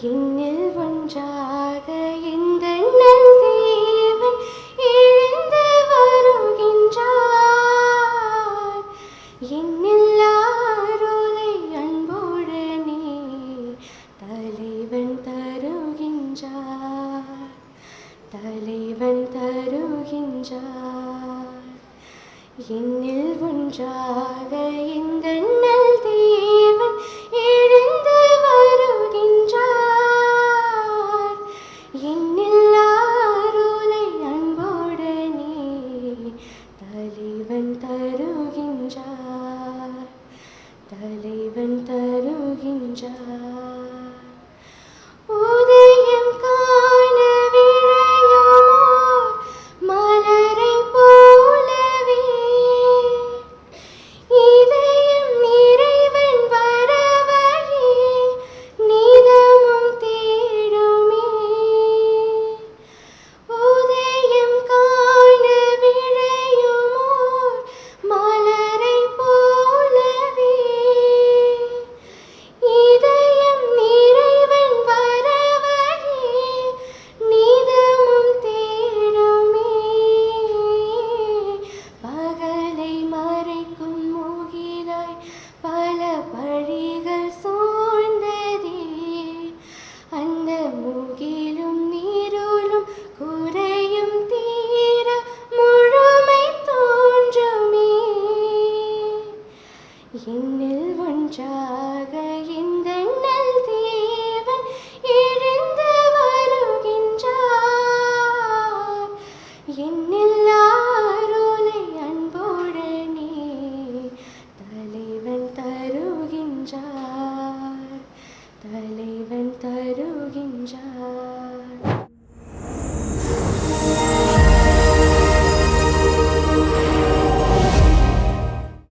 என்னில் ஒன்றாக இந்த நல் தேவன் எழுந்து வருகின்றார். என்னில் அருளை அன்புடனே தலைவன் தருகின்றார். தலைவன் தருகின்றார். என்னில் ஒன்றாக இந்த நல் தேவன் எழுந்து வருகின்றார். என்னில் அருளை அன்புடனே தலைவன் தருகின்றார். தலைவன் தருகின்றார். உதயம் காண விழையுமோர் மலரைப் போலவே இதயம் இறைவன் வரவையே நிதமும் தேடுமே. உதயம் காண விழையுமோர் மலரைப் போலவே இதயம் இறைவன் வரவையே நிதமும் தேடுமே. பகலை மறைக்கும் முகிலாய் பல